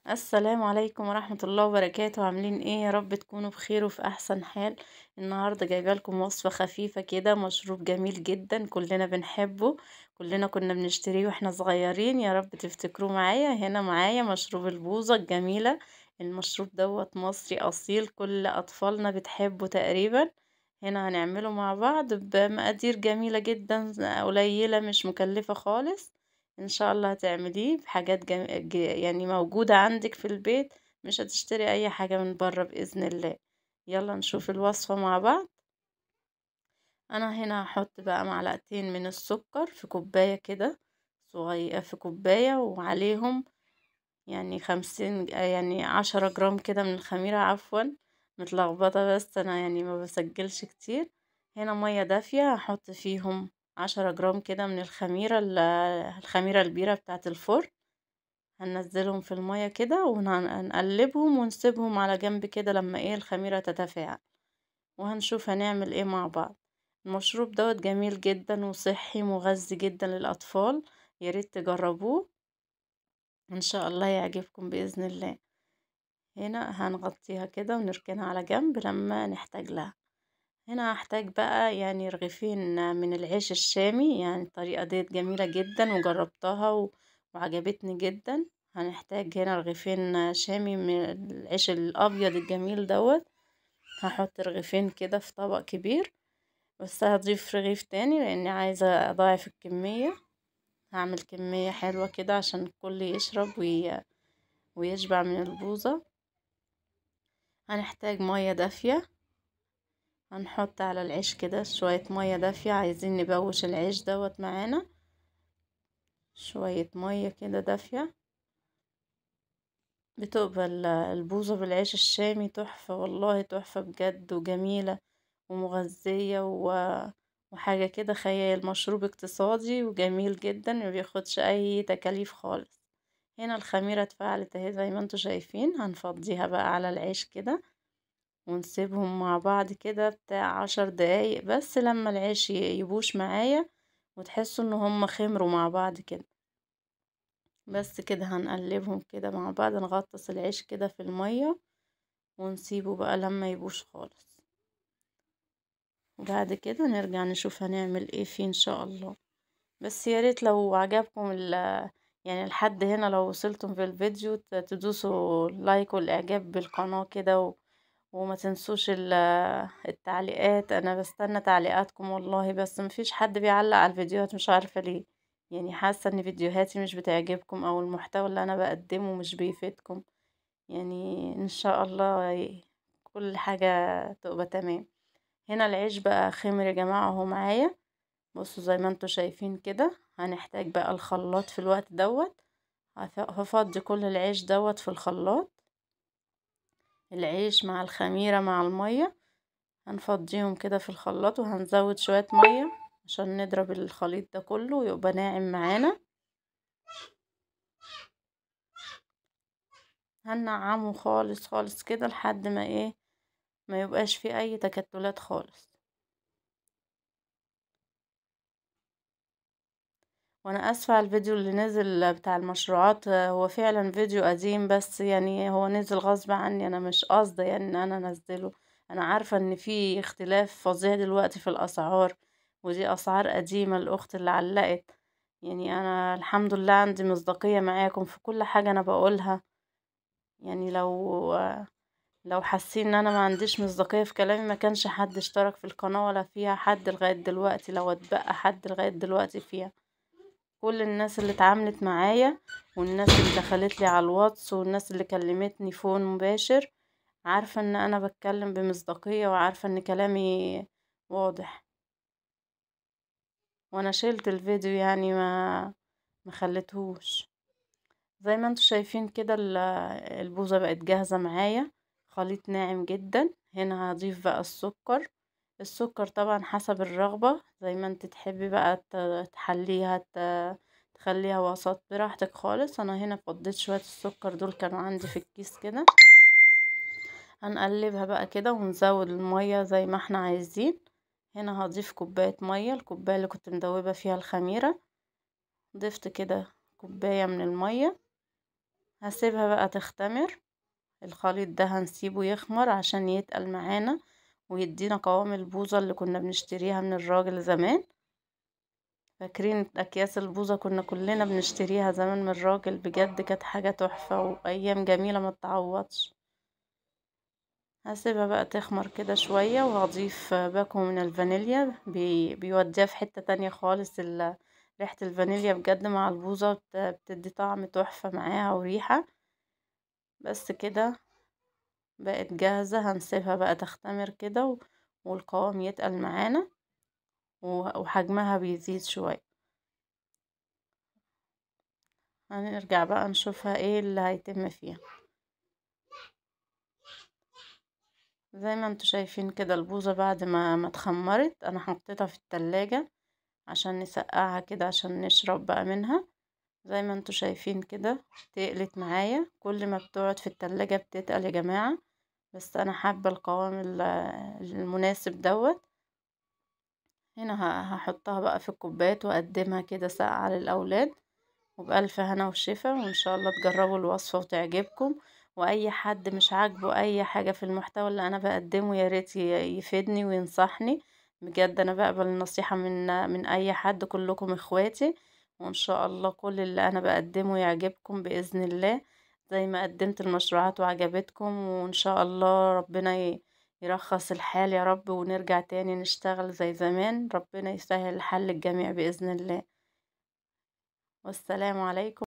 السلام عليكم ورحمة الله وبركاته. عاملين ايه؟ يا رب تكونوا بخير وفي احسن حال. النهاردة جايبه لكم وصفة خفيفة كده، مشروب جميل جدا كلنا بنحبه، كلنا كنا بنشتريه واحنا صغيرين. يا رب تفتكروه معايا. هنا معايا مشروب البوظة الجميلة. المشروب دوت مصري اصيل، كل اطفالنا بتحبه تقريبا. هنا هنعمله مع بعض بمقادير جميلة جدا، قليلة مش مكلفة خالص. ان شاء الله هتعمليه بحاجات يعني موجودة عندك في البيت، مش هتشتري اي حاجة من بره بإذن الله. يلا نشوف الوصفة مع بعض. انا هنا هحط بقى معلقتين من السكر في كوباية كده صغيرة، في كوباية وعليهم يعني 50 يعني 10 جرام كده من الخميرة. عفوا متلخبطة، بس انا يعني ما بسجلش كتير. هنا مية دافية هحط فيهم 10 جرام كده من الخميرة، الخميرة البيرة بتاعة الفرن. هننزلهم في المية كده وهنقلبهم ونسيبهم على جنب كده لما ايه الخميرة تتفاعل، وهنشوف هنعمل ايه مع بعض. المشروب دوت جميل جدا وصحي مغذي جدا للأطفال، ياريت تجربوه، ان شاء الله يعجبكم بإذن الله. هنا هنغطيها كده ونركنها على جنب لما نحتاج لها. هنا هحتاج بقى يعني رغيفين من العيش الشامي، يعني الطريقة ديت جميلة جدا وجربتها وعجبتني جدا. هنحتاج هنا رغيفين شامي من العيش الأبيض الجميل دوت. هحط رغيفين كده في طبق كبير، بس هضيف رغيف تاني لأني عايزة أضاعف الكمية. هعمل كمية حلوة كده عشان الكل يشرب ويشبع من البوظة. هنحتاج مية دافية، هنحط على العيش كده شوية مية دافية، عايزين نبوش العيش دوت معانا. شوية مية كده دافية، بتبقى البوظة بالعيش الشامي تحفة، والله تحفة بجد وجميلة ومغذية وحاجة كده خيال. مشروب اقتصادي وجميل جدا، مبياخدش اي تكاليف خالص. هنا الخميرة اتفعلت اهي زي ما انتوا شايفين. هنفضيها بقى على العيش كده ونسيبهم مع بعض كده بتاع 10 دقايق، بس لما العيش يبوش معايا وتحسوا ان هم خمروا مع بعض كده. بس كده هنقلبهم كده مع بعض، نغطس العيش كده في المية ونسيبه بقى لما يبوش خالص، وبعد كده نرجع نشوف هنعمل ايه فيه ان شاء الله. بس يا ريت لو عجبكم يعني لحد هنا، لو وصلتم في الفيديو تدوسوا لايك والاعجاب بالقناة كده وما تنسوش التعليقات. انا بستنى تعليقاتكم والله، بس مفيش حد بيعلق على الفيديوهات، مش عارفة ليه. يعني حاسة ان فيديوهاتي مش بتعجبكم او المحتوى اللي انا بقدمه مش بيفيدكم. يعني ان شاء الله كل حاجة تبقى تمام. هنا العيش بقى خمر يا جماعة اهو معايا. بصوا زي ما انتوا شايفين كده. هنحتاج بقى الخلاط في الوقت دوت. هفضي كل العيش دوت في الخلاط، العيش مع الخميرة مع المية. هنفضيهم كده في الخلاط وهنزود شوية مية عشان نضرب الخليط ده كله ويبقى ناعم معانا. هننعمه خالص خالص كده لحد ما ايه، ما يبقاش فيه اي تكتلات خالص. وانا اسفة على الفيديو اللي نزل بتاع المشروعات، هو فعلا فيديو قديم، بس يعني هو نزل غصب عني، انا مش قاصدة يعني ان انا انزله. انا عارفة ان في اختلاف فظيع دلوقتي في الاسعار، ودي اسعار قديمة. الاخت اللي علقت، يعني انا الحمد لله عندي مصداقية معاكم في كل حاجة انا بقولها. يعني لو حاسين ان انا ما عنديش مصداقية في كلامي، ما كانش حد اشترك في القناة ولا فيها حد لغاية دلوقتي، لو اتبقى حد لغاية دلوقتي فيها. كل الناس اللي اتعاملت معايا والناس اللي دخلت لي على الواتس والناس اللي كلمتني فون مباشر عارفة ان انا بتكلم بمصداقية، وعارفة ان كلامي واضح. وانا شلت الفيديو يعني ما خليتهوش. زي ما انتوا شايفين كده البوزة بقت جاهزة معايا، خليط ناعم جدا. هنا هضيف بقى السكر. السكر طبعا حسب الرغبة، زي ما انت تحبي بقى تحليها تخليها وسط براحتك خالص. انا هنا فضيت شوية السكر دول كانوا عندي في الكيس كده. هنقلبها بقى كده ونزود المية زي ما احنا عايزين. هنا هضيف كوباية مية، الكوباية اللي كنت مدوبة فيها الخميرة. ضفت كده كوباية من المية، هسيبها بقى تختمر. الخليط ده هنسيبه يخمر عشان يتقل معانا ويدينا قوام البوظة اللي كنا بنشتريها من الراجل زمان. فاكرين اكياس البوظة كنا كلنا بنشتريها زمان من الراجل؟ بجد كانت حاجة تحفة وايام جميلة ما تتعوضش. هسيبها بقى تخمر كده شوية وهضيف باكو من الفانيليا، بيوديها في حتة تانية خالص. ريحة الفانيليا بجد مع البوظة بتدي طعم تحفة معاها وريحة. بس كده بقت جاهزة. هنسيبها بقى تختمر كده والقوام يتقل معانا وحجمها بيزيد شوية. هنرجع بقى نشوفها ايه اللي هيتم فيها. زي ما انتوا شايفين كده البوظة بعد ما اتخمرت انا حطيتها في التلاجة عشان نسقعها كده عشان نشرب بقى منها. زي ما انتوا شايفين كده تقلت معايا. كل ما بتقعد في التلاجة بتتقل يا جماعة. بس انا حابة القوام المناسب دوت. هنا هحطها بقى في الكوبايات واقدمها كده ساقعة للاولاد وبألف هنا وشفا. وإن شاء الله تجربوا الوصفة وتعجبكم. وأي حد مش عاجبه أي حاجة في المحتوى اللي أنا بقدمه ياريت يفيدني وينصحني. بجد أنا بقبل النصيحة من أي حد. كلكم إخواتي. وإن شاء الله كل اللي أنا بقدمه يعجبكم بإذن الله زي ما قدمت المشروعات وعجبتكم. وإن شاء الله ربنا يرخص الحال يا رب ونرجع تاني نشتغل زي زمان. ربنا يسهل الحل الجميع بإذن الله. والسلام عليكم.